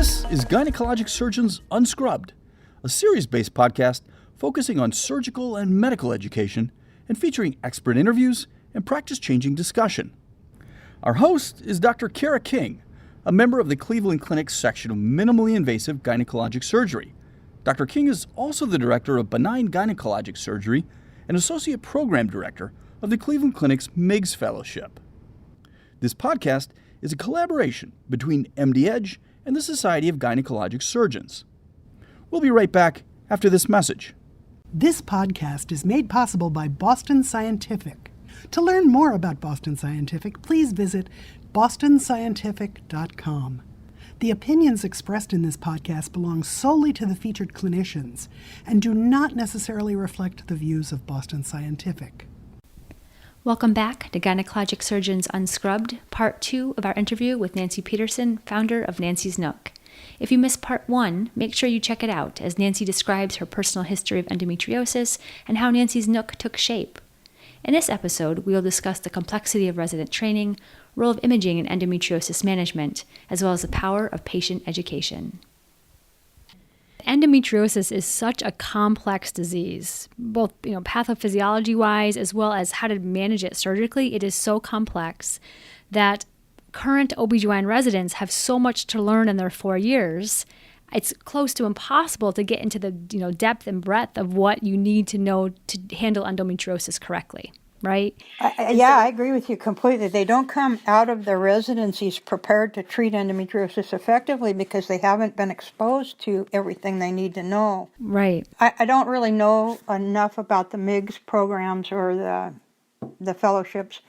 This is Gynecologic Surgeons Unscrubbed, a series-based podcast focusing on surgical and medical education and featuring expert interviews and practice-changing discussion. Our host is Dr. Kara King, a member of the Cleveland Clinic's section of minimally invasive gynecologic surgery. Dr. King is also the director of benign gynecologic surgery and associate program director of the Cleveland Clinic's MIGS Fellowship. This podcast is a collaboration between MDedge and the Society of Gynecologic Surgeons. We'll be right back after this message. This podcast is made possible by Boston Scientific. To learn more about Boston Scientific, please visit bostonscientific.com. The opinions expressed in this podcast belong solely to the featured clinicians and do not necessarily reflect the views of Boston Scientific. Welcome back to Gynecologic Surgeons Unscrubbed, Part 2 of our interview with Nancy Peterson, founder of Nancy's Nook. If you missed Part 1, make sure you check it out as Nancy describes her personal history of endometriosis and how Nancy's Nook took shape. In this episode, we will discuss the complexity of resident training, role of imaging in endometriosis management, as well as the power of patient education. Endometriosis is such a complex disease, both pathophysiology-wise as well as how to manage it surgically. It is so complex that current OB/GYN residents have so much to learn in their 4 years. It's close to impossible to get into the depth and breadth of what you need to know to handle endometriosis correctly, right? I agree with you completely. They don't come out of their residencies prepared to treat endometriosis effectively because they haven't been exposed to everything they need to know. Right. I don't really know enough about the MIGS programs or the fellowships,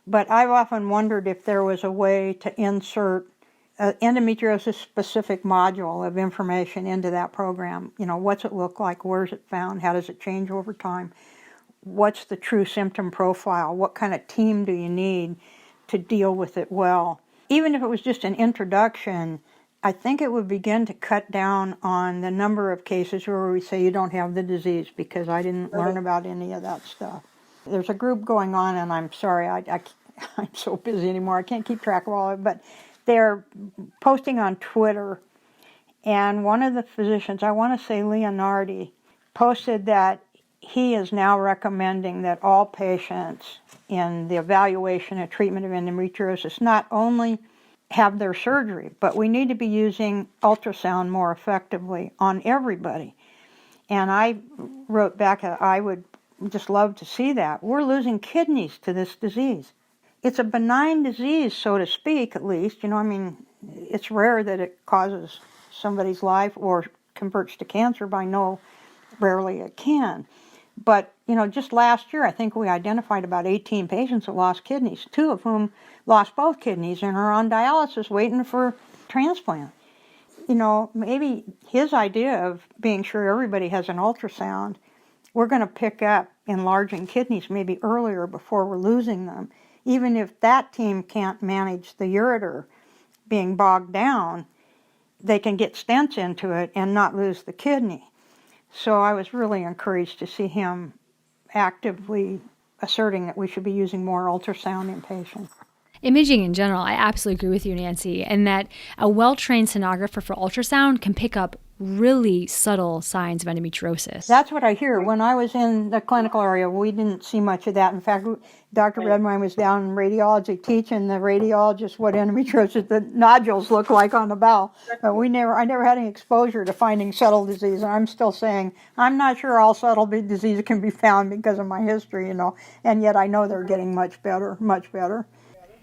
but I've often wondered if there was a way to insert an endometriosis-specific module of information into that program. What's it look like? Where's it found? How does it change over time? What's the true symptom profile? What kind of team do you need to deal with it well? Even if it was just an introduction, I think it would begin to cut down on the number of cases where we say you don't have the disease because I didn't learn about any of that stuff. There's a group going on, and I'm sorry, I'm so busy anymore. I can't keep track of all of it, but they're posting on Twitter, and one of the physicians, I want to say Leonardi, posted that he is now recommending that all patients in the evaluation and treatment of endometriosis not only have their surgery, but we need to be using ultrasound more effectively on everybody. And I wrote back, I would just love to see that. We're losing kidneys to this disease. It's a benign disease, so to speak, at least. It's rare that it causes somebody's life or converts to cancer, but I know rarely it can. But, just last year, I think we identified about 18 patients that lost kidneys, 2 of whom lost both kidneys and are on dialysis waiting for transplant. Maybe his idea of being sure everybody has an ultrasound, we're going to pick up enlarging kidneys maybe earlier before we're losing them. Even if that team can't manage the ureter being bogged down, they can get stents into it and not lose the kidney. So I was really encouraged to see him actively asserting that we should be using more ultrasound in patients. Imaging in general, I absolutely agree with you, Nancy, and that a well-trained sonographer for ultrasound can pick up really subtle signs of endometriosis. That's what I hear. When I was in the clinical area, we didn't see much of that. In fact, Dr. Redwine was down in radiology teaching the radiologist what endometriosis, the nodules look like on the bowel. But I never had any exposure to finding subtle disease. And I'm still saying, I'm not sure all subtle disease can be found because of my history, and yet I know they're getting much better.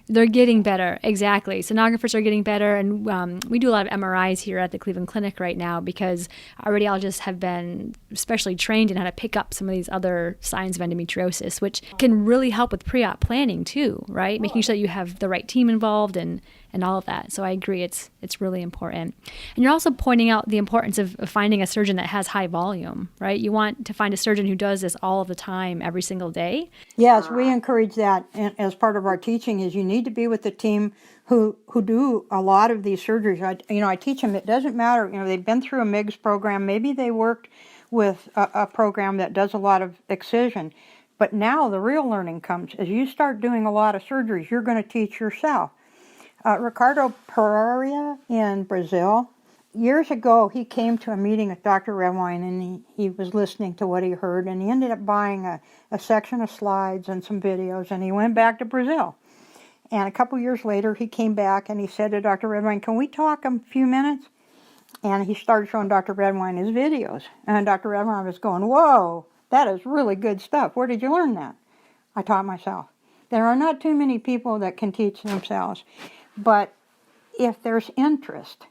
They're getting better, exactly. Sonographers are getting better, and we do a lot of MRIs here at the Cleveland Clinic right now because our radiologists have been especially trained in how to pick up some of these other signs of endometriosis, which can really help with pre-op planning too, right? Making sure that you have the right team involved and all of that. So I agree, it's really important. And you're also pointing out the importance of finding a surgeon that has high volume, right? You want to find a surgeon who does this all of the time, every single day. Yes, we encourage that as part of our teaching. Is you need to be with the team who do a lot of these surgeries. I teach them. It doesn't matter. They've been through a MIGS program. Maybe they worked with a program that does a lot of excision. But now the real learning comes as you start doing a lot of surgeries. You're going to teach yourself. Ricardo Pereira in Brazil years ago, he came to a meeting with Dr. Redwine, and he was listening to what he heard, and he ended up buying a section of slides and some videos, and he went back to Brazil. And a couple years later, he came back, and he said to Dr. Redwine, "Can we talk a few minutes?" And he started showing Dr. Redwine his videos. And Dr. Redwine was going, "Whoa, that is really good stuff. Where did you learn that?" I taught myself. There are not too many people that can teach themselves. But if there's interest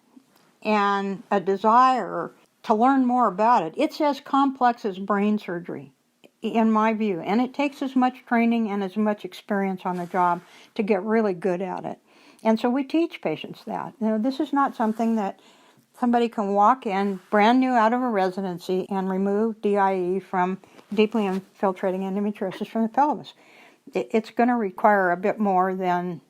and a desire to learn more about it, it's as complex as brain surgery, in my view. And it takes as much training and as much experience on the job to get really good at it. And so we teach patients that. This is not something that somebody can walk in brand new out of a residency and remove DIE from deeply infiltrating endometriosis from the pelvis. It's going to require a bit more than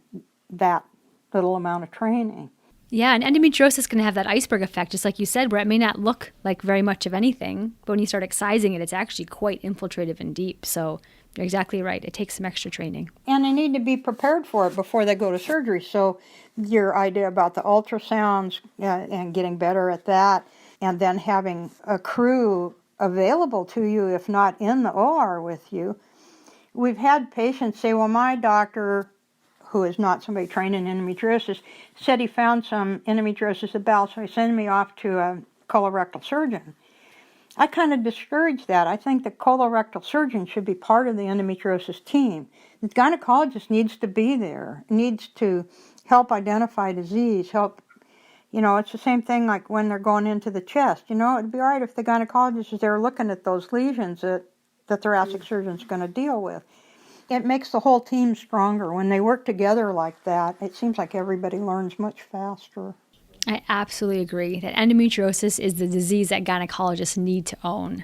that little amount of training. Yeah, and endometriosis can have that iceberg effect, just like you said, where it may not look like very much of anything, but when you start excising it, it's actually quite infiltrative and deep. So you're exactly right. It takes some extra training. And they need to be prepared for it before they go to surgery. So your idea about the ultrasounds and getting better at that, and then having a crew available to you, if not in the OR with you. We've had patients say, well, my doctor, who is not somebody trained in endometriosis, said he found some endometriosis of the bowel, so he sent me off to a colorectal surgeon. I kind of discourage that. I think the colorectal surgeon should be part of the endometriosis team. The gynecologist needs to be there, needs to help identify disease, help, it's the same thing like when they're going into the chest. It'd be all right if the gynecologist is there looking at those lesions that the thoracic surgeon's going to deal with. It makes the whole team stronger. When they work together like that, it seems like everybody learns much faster. I absolutely agree that endometriosis is the disease that gynecologists need to own.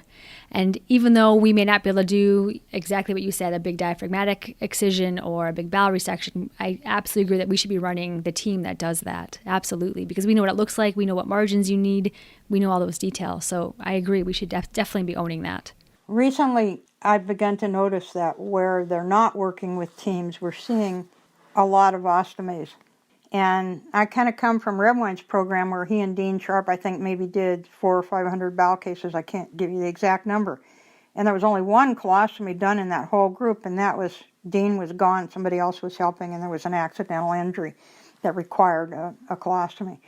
And even though we may not be able to do exactly what you said, a big diaphragmatic excision or a big bowel resection, I absolutely agree that we should be running the team that does that. Absolutely. Because we know what it looks like. We know what margins you need. We know all those details. So I agree. We should definitely be owning that. Recently, I've begun to notice that where they're not working with teams, we're seeing a lot of ostomies. And I kind of come from Redwine's program where he and Dean Sharp, I think, maybe did 400 or 500 bowel cases. I can't give you the exact number. And there was only one colostomy done in that whole group, and that was Dean was gone, somebody else was helping, and there was an accidental injury that required a colostomy.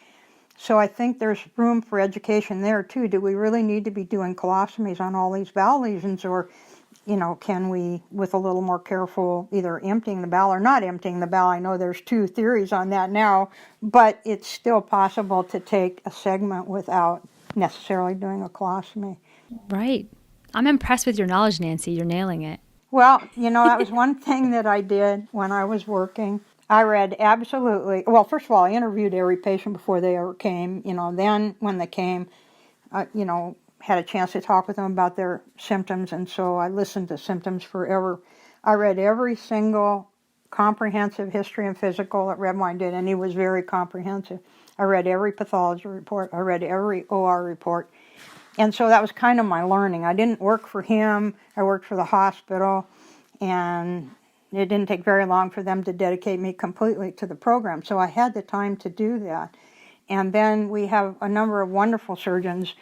So I think there's room for education there, too. Do we really need to be doing colostomies on all these bowel lesions, or can we, with a little more careful, either emptying the bowel or not emptying the bowel? I know there's two theories on that now, but it's still possible to take a segment without necessarily doing a colostomy. Right. I'm impressed with your knowledge, Nancy. You're nailing it. Well, that was one thing that I did when I was working. I read well, first of all, I interviewed every patient before they ever came. Then when they came, had a chance to talk with them about their symptoms, and so I listened to Symptoms Forever. I read every single comprehensive history and physical that Redwine did, and he was very comprehensive. I read every pathology report. I read every OR report. And so that was kind of my learning. I didn't work for him. I worked for the hospital, and it didn't take very long for them to dedicate me completely to the program. So I had the time to do that. And then we have a number of wonderful surgeons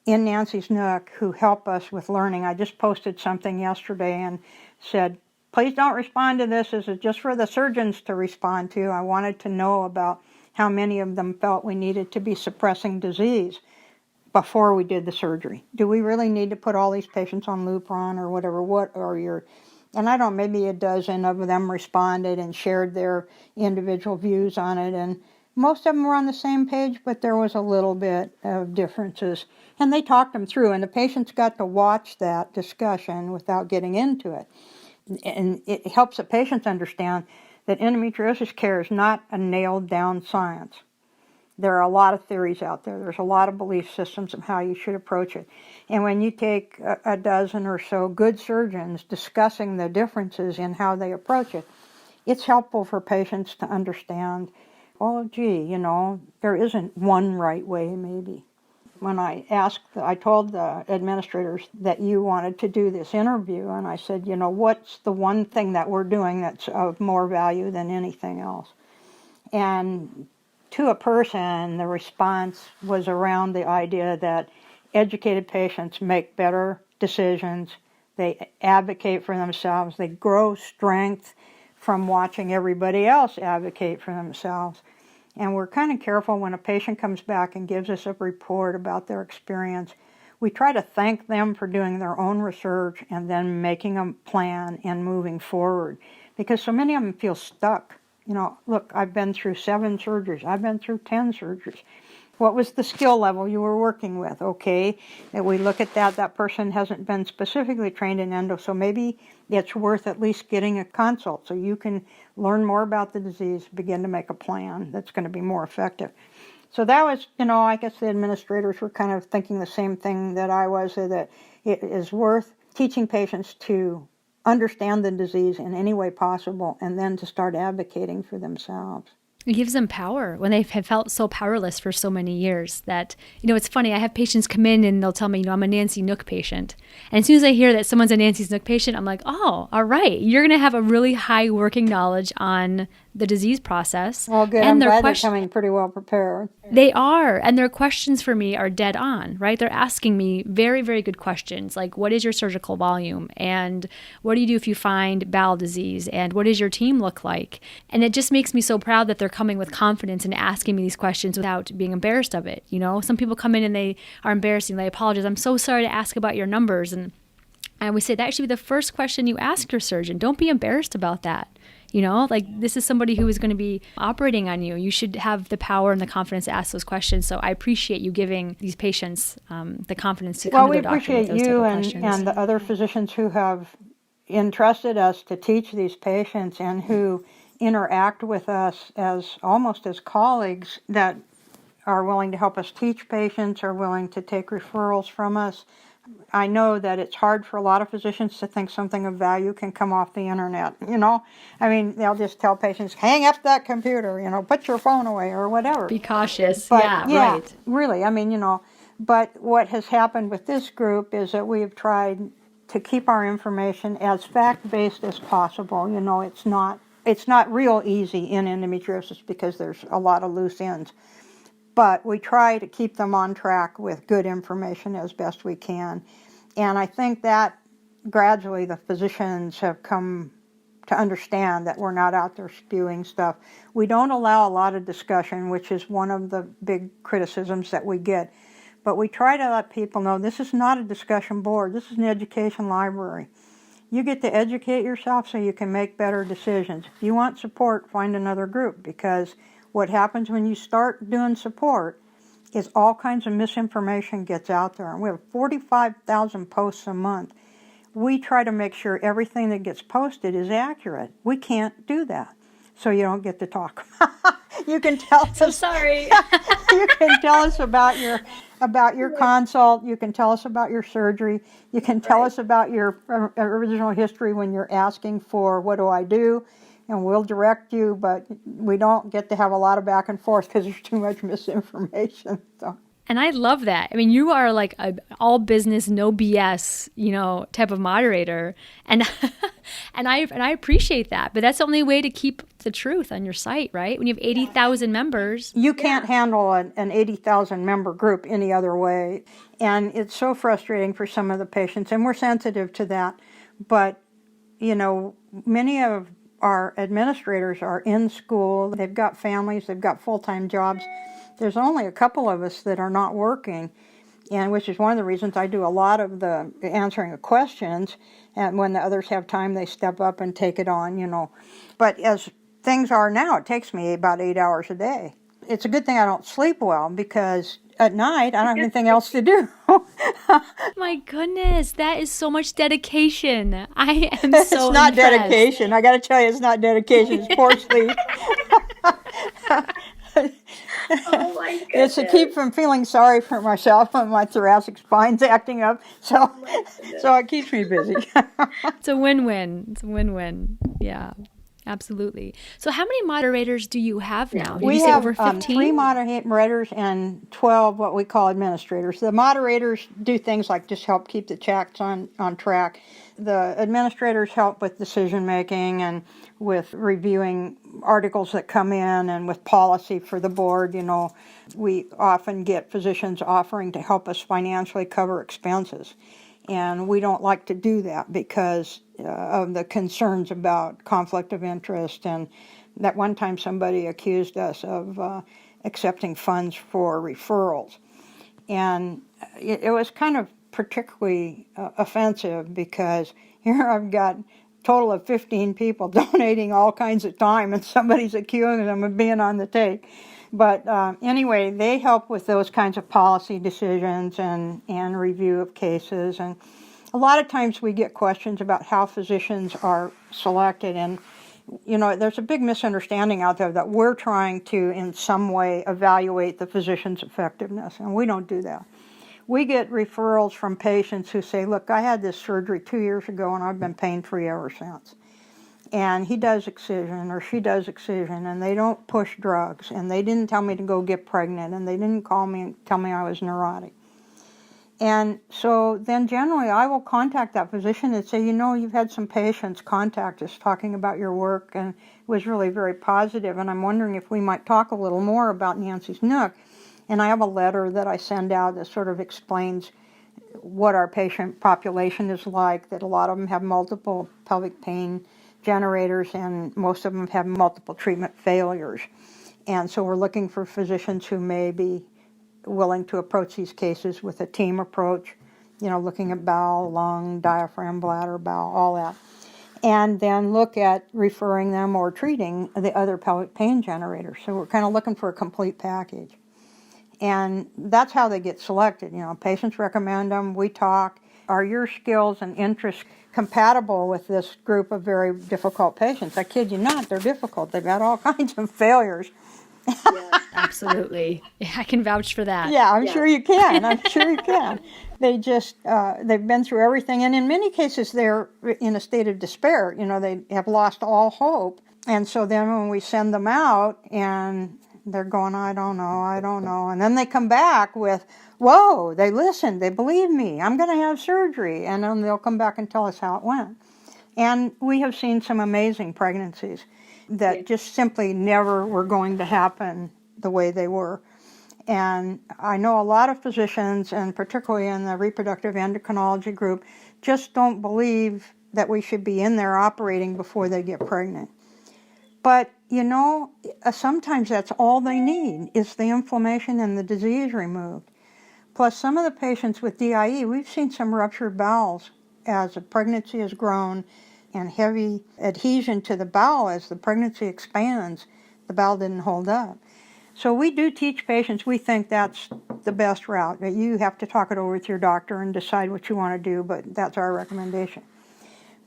in Nancy's Nook who help us with learning. I just posted something yesterday and said, please don't respond to this. This is just for the surgeons to respond to. I wanted to know about how many of them felt we needed to be suppressing disease before we did the surgery. Do we really need to put all these patients on Lupron or whatever? And I don't know, maybe a dozen of them responded and shared their individual views on it. And most of them were on the same page, but there was a little bit of differences. And they talked them through, and the patients got to watch that discussion without getting into it. And it helps the patients understand that endometriosis care is not a nailed-down science. There are a lot of theories out there. There's a lot of belief systems of how you should approach it. And when you take a dozen or so good surgeons discussing the differences in how they approach it, it's helpful for patients to understand, there isn't one right way maybe. When I told the administrators that you wanted to do this interview, and I said, what's the one thing that we're doing that's of more value than anything else? And to a person, the response was around the idea that educated patients make better decisions, they advocate for themselves, they grow strength from watching everybody else advocate for themselves. And we're kind of careful when a patient comes back and gives us a report about their experience. We try to thank them for doing their own research and then making a plan and moving forward. Because so many of them feel stuck. You know, look, I've been through 7 surgeries. I've been through 10 surgeries. What was the skill level you were working with? Okay, and we look at that. That person hasn't been specifically trained in endo, so maybe it's worth at least getting a consult so you can learn more about the disease, begin to make a plan that's going to be more effective. So that was, I guess the administrators were kind of thinking the same thing that I was, that it is worth teaching patients to understand the disease in any way possible and then to start advocating for themselves. It gives them power when they have felt so powerless for so many years that, it's funny. I have patients come in and they'll tell me, I'm a Nancy Nook patient. And as soon as I hear that someone's a Nancy Nook patient, I'm like, oh, all right. You're going to have a really high working knowledge on the disease process. Well, good. I'm glad they're coming pretty well prepared. They are. And their questions for me are dead on, right? They're asking me very, very good questions. Like, what is your surgical volume? And what do you do if you find bowel disease? And what does your team look like? And it just makes me so proud that they're coming with confidence and asking me these questions without being embarrassed of it. Some people come in and they are embarrassed and they apologize. I'm so sorry to ask about your numbers. And we say that should be the first question you ask your surgeon. Don't be embarrassed about that. This is somebody who is going to be operating on you. You should have the power and the confidence to ask those questions. So I appreciate you giving these patients the confidence to come to their doctor with those type of questions. Well, we appreciate you and the other physicians who have entrusted us to teach these patients and who interact with us almost as colleagues that are willing to help us teach patients, are willing to take referrals from us. I know that it's hard for a lot of physicians to think something of value can come off the internet, they'll just tell patients, hang up that computer, put your phone away or whatever. Be cautious. But, yeah, right. Really, but what has happened with this group is that we have tried to keep our information as fact-based as possible. It's not real easy in endometriosis because there's a lot of loose ends. But we try to keep them on track with good information as best we can. And I think that gradually the physicians have come to understand that we're not out there spewing stuff. We don't allow a lot of discussion, which is one of the big criticisms that we get. But we try to let people know this is not a discussion board. This is an education library. You get to educate yourself so you can make better decisions. If you want support, find another group, because what happens when you start doing support is all kinds of misinformation gets out there. And we have 45,000 posts a month. We try to make sure everything that gets posted is accurate. We can't do that, so you don't get to talk. You can tell us. So sorry. You can tell us about your consult. You can tell us about your surgery. You can tell us about your original history when you're asking for what do I do, and we'll direct you. But we don't get to have a lot of back and forth because there's too much misinformation. So. And I love that. You are like a all business, no BS, type of moderator. And and I appreciate that. But that's the only way to keep the truth on your site, right? When you have 80,000 members. You can't handle an 80,000 member group any other way. And it's so frustrating for some of the patients, and we're sensitive to that. But, many of our administrators are in school. They've got families. They've got full-time jobs. There's only a couple of us that are not working, and which is one of the reasons I do a lot of the answering of questions, and when the others have time, they step up and take it on, But as things are now, it takes me about 8 hours a day. It's a good thing I don't sleep well, because at night, I don't have anything else to do. My goodness, that is so much dedication. I am so It's not impressed. dedication. I got to tell you, it's not dedication. It's poor sleep. Oh my goodness. It's to keep from feeling sorry for myself when my thoracic spine's acting up. So it keeps me busy. It's a win-win. It's a win-win. Yeah. Absolutely. So how many moderators do you have now? Did We you say have over 15? 3 moderators and 12 what we call administrators. The moderators do things like just help keep the checks on track. The administrators help with decision making and with reviewing articles that come in and with policy for the board. We often get physicians offering to help us financially cover expenses. And we don't like to do that because of the concerns about conflict of interest. And that one time somebody accused us of accepting funds for referrals. And it was kind of particularly offensive because here I've got a total of 15 people donating all kinds of time and somebody's accusing them of being on the take. But anyway, they help with those kinds of policy decisions and review of cases. And a lot of times we get questions about how physicians are selected. And, there's a big misunderstanding out there that we're trying to, in some way, evaluate the physician's effectiveness. And we don't do that. We get referrals from patients who say, look, I had this surgery 2 years ago and I've been pain-free ever since. And he does excision or she does excision, and they don't push drugs, and they didn't tell me to go get pregnant, and they didn't call me and tell me I was neurotic. And so then generally I will contact that physician and say, you've had some patients contact us talking about your work, and it was really very positive, and I'm wondering if we might talk a little more about Nancy's Nook. And I have a letter that I send out that sort of explains what our patient population is like, that a lot of them have multiple pelvic pain generators, and most of them have multiple treatment failures. And so we're looking for physicians who may be willing to approach these cases with a team approach, looking at bowel, lung, diaphragm, bladder, bowel, all that. And then look at referring them or treating the other pelvic pain generators. So we're kind of looking for a complete package. And that's how they get selected. Patients recommend them, we talk. Are your skills and interests compatible with this group of very difficult patients? I kid you not, they're difficult. They've had all kinds of failures. Yes, absolutely. I can vouch for that. Yeah, I'm sure you can. I'm sure you can. They just, they've been through everything. And in many cases, they're in a state of despair. They have lost all hope. And so then when we send them out and they're going, I don't know. And then they come back with, whoa, they listened, they believe me, I'm going to have surgery. And then they'll come back and tell us how it went. And we have seen some amazing pregnancies that just simply never were going to happen the way they were. And I know a lot of physicians, and particularly in the reproductive endocrinology group, just don't believe that we should be in there operating before they get pregnant. But, sometimes that's all they need is the inflammation and the disease removed. Plus, some of the patients with DIE, we've seen some ruptured bowels as the pregnancy has grown, and heavy adhesion to the bowel as the pregnancy expands. The bowel didn't hold up. So we do teach patients, we think that's the best route. That you have to talk it over with your doctor and decide what you want to do, but that's our recommendation.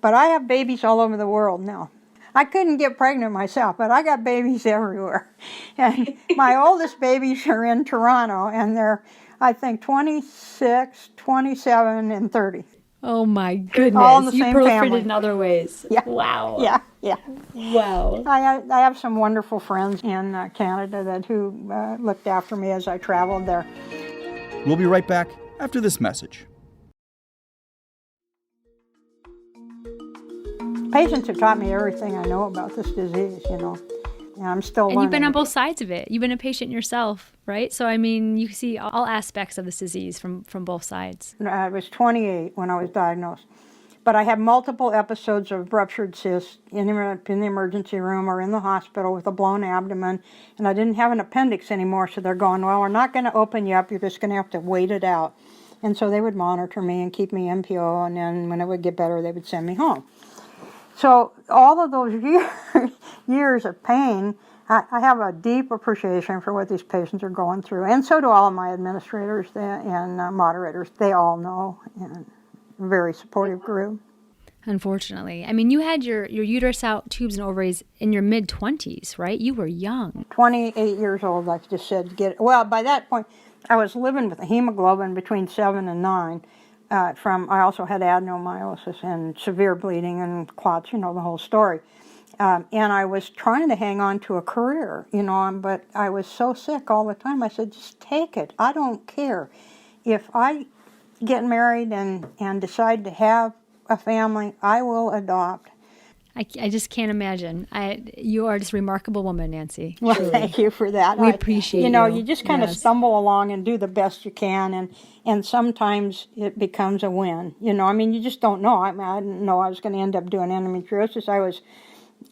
But I have babies all over the world now. I couldn't get pregnant myself, but I got babies everywhere. And my oldest babies are in Toronto, and they're, I think, 26, 27, and 30. Oh my goodness. All in the you same proliferated family. in other ways. Yeah. Wow. Yeah. Wow. I have some wonderful friends in Canada who looked after me as I traveled there. We'll be right back after this message. Patients have taught me everything I know about this disease, and I'm still learning. And you've been on both sides of it. You've been a patient yourself, right? So, you see all aspects of this disease from both sides. I was 28 when I was diagnosed. But I had multiple episodes of ruptured cysts in the emergency room or in the hospital with a blown abdomen, and I didn't have an appendix anymore, so they're going, well, we're not going to open you up, you're just going to have to wait it out. And so they would monitor me and keep me MPO, and then when it would get better, they would send me home. So all of those years of pain, I have a deep appreciation for what these patients are going through, and so do all of my administrators and moderators. They all know, and a very supportive group. Unfortunately. You had your uterus out, tubes and ovaries in your mid-20s, right? You were young. 28 years old, like I just said. By that point, I was living with a hemoglobin between 7 and 9. I also had adenomyosis and severe bleeding and clots, the whole story. And I was trying to hang on to a career, but I was so sick all the time. I said, just take it. I don't care. If I get married and decide to have a family, I will adopt. I just can't imagine. You are just a remarkable woman, Nancy. Well, truly. thank you for that. We appreciate you. You just kind of stumble along and do the best you can, and sometimes it becomes a win. You just don't know. I didn't know I was going to end up doing endometriosis.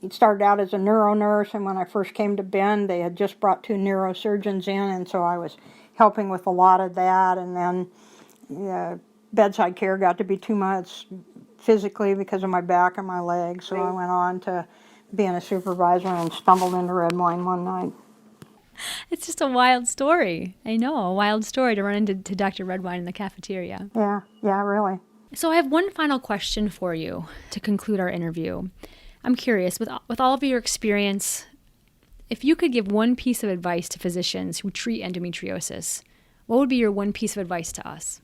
It started out as a neuro nurse, and when I first came to Bend, they had just brought 2 neurosurgeons in, and so I was helping with a lot of that, and then bedside care got to be too much physically because of my back and my legs, so I went on to being a supervisor and stumbled into red wine one night. It's just a wild story. I know, a wild story to run into Dr. Redwine in the cafeteria. Yeah, really. So I have one final question for you to conclude our interview. I'm curious, with all of your experience, if you could give one piece of advice to physicians who treat endometriosis, what would be your one piece of advice to us?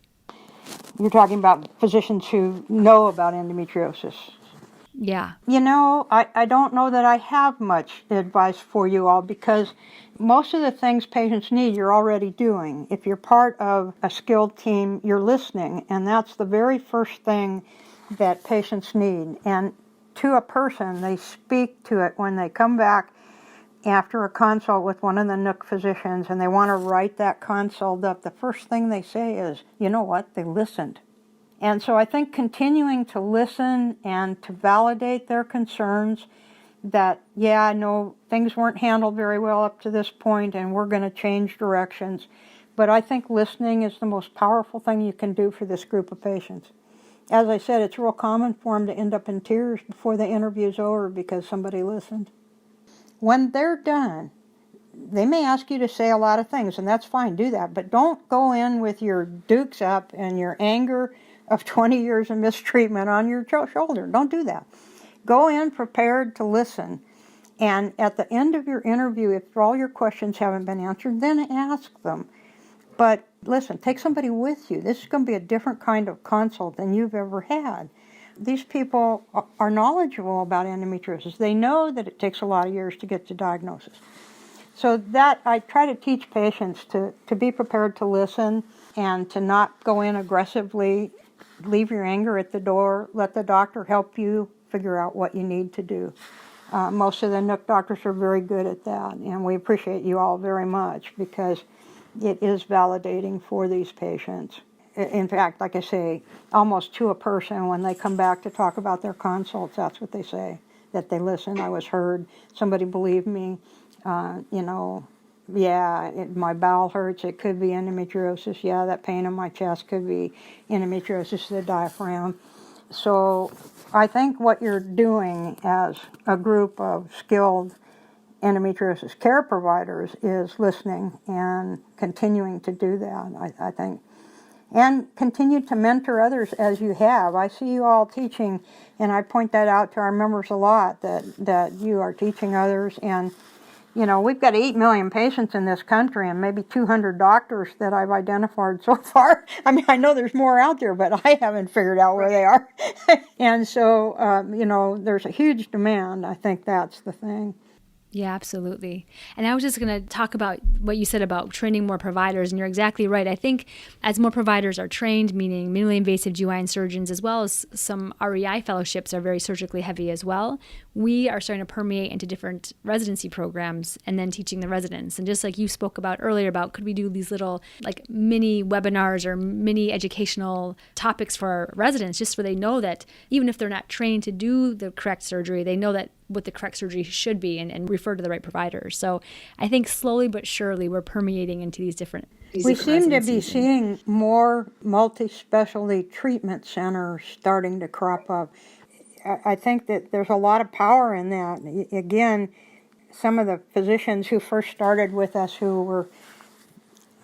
You're talking about physicians who know about endometriosis. Yeah. I don't know that I have much advice for you all, because most of the things patients need you're already doing. If you're part of a skilled team, you're listening, and that's the very first thing that patients need. And to a person, they speak to it when they come back after a consult with one of the Nook physicians and they want to write that consult up. The first thing they say is, you know what, they listened. And so I think continuing to listen and to validate their concerns that, I know things weren't handled very well up to this point and we're going to change directions. But I think listening is the most powerful thing you can do for this group of patients. As I said, it's real common for them to end up in tears before the interview's over because somebody listened. When they're done, they may ask you to say a lot of things, and that's fine, do that. But don't go in with your dukes up and your anger of 20 years of mistreatment on your shoulder. Don't do that. Go in prepared to listen. And at the end of your interview, if all your questions haven't been answered, then ask them. But listen, take somebody with you. This is going to be a different kind of consult than you've ever had. These people are knowledgeable about endometriosis. They know that it takes a lot of years to get to diagnosis. So that I try to teach patients to be prepared to listen and to not go in aggressively, leave your anger at the door, let the doctor help you figure out what you need to do. Most of the Nook doctors are very good at that, and we appreciate you all very much because it is validating for these patients. In fact, like I say, almost to a person, when they come back to talk about their consults, that's what they say, that they listened, I was heard, somebody believed me, my bowel hurts, it could be endometriosis, that pain in my chest could be endometriosis of the diaphragm. So I think what you're doing as a group of skilled endometriosis care providers is listening and continuing to do that, I think. And continue to mentor others as you have. I see you all teaching, and I point that out to our members a lot, that you are teaching others. And, we've got 8 million patients in this country and maybe 200 doctors that I've identified so far. I mean, I know there's more out there, but I haven't figured out where they are. And so, there's a huge demand. I think that's the thing. Yeah, absolutely. And I was just going to talk about what you said about training more providers, and you're exactly right. I think as more providers are trained, meaning minimally invasive GYN surgeons, as well as some REI fellowships are very surgically heavy as well, we are starting to permeate into different residency programs and then teaching the residents. And just like you spoke about earlier about could we do these little like mini webinars or mini educational topics for our residents, just so they know that even if they're not trained to do the correct surgery, they know that what the correct surgery should be and refer to the right providers. So I think slowly but surely we're permeating into these different We seem to be seeing more multispecialty treatment centers starting to crop up. I think that there's a lot of power in that. Again, some of the physicians who first started with us who were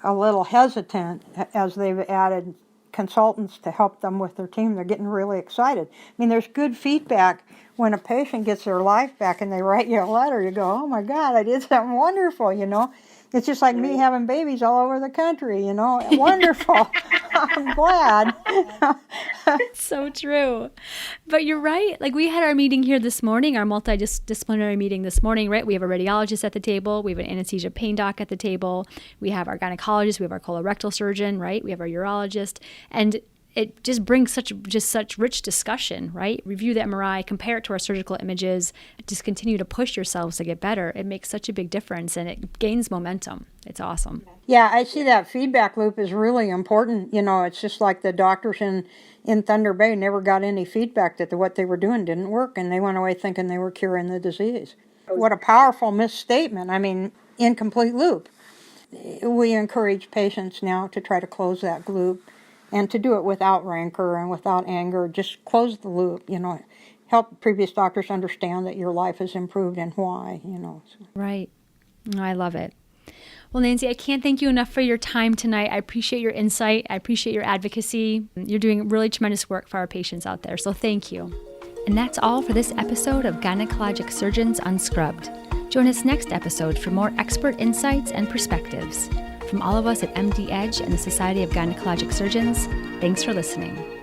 a little hesitant as they've added consultants to help them with their team, they're getting really excited. I mean, there's good feedback when a patient gets their life back and they write you a letter. You go, oh my God, I did something wonderful, It's just like me having babies all over the country, you know. Wonderful. I'm glad. So true. But you're right. Like we had our meeting here this morning, our multidisciplinary meeting this morning, right? We have a radiologist at the table. We have an anesthesia pain doc at the table. We have our gynecologist. We have our colorectal surgeon, right? We have our urologist. And it just brings such rich discussion, right? Review the MRI, compare it to our surgical images, just continue to push yourselves to get better. It makes such a big difference and it gains momentum. It's awesome. Yeah, I see that feedback loop is really important. You know, it's just like the doctors in Thunder Bay never got any feedback that what they were doing didn't work, and they went away thinking they were curing the disease. What a powerful misstatement. I mean, incomplete loop. We encourage patients now to try to close that loop and to do it without rancor and without anger. Just close the loop, you know. Help previous doctors understand that your life has improved and why, you know. Right. No, I love it. Well, Nancy, I can't thank you enough for your time tonight. I appreciate your insight. I appreciate your advocacy. You're doing really tremendous work for our patients out there, so thank you. And that's all for this episode of Gynecologic Surgeons Unscrubbed. Join us next episode for more expert insights and perspectives. From all of us at MDedge and the Society of Gynecologic Surgeons, thanks for listening.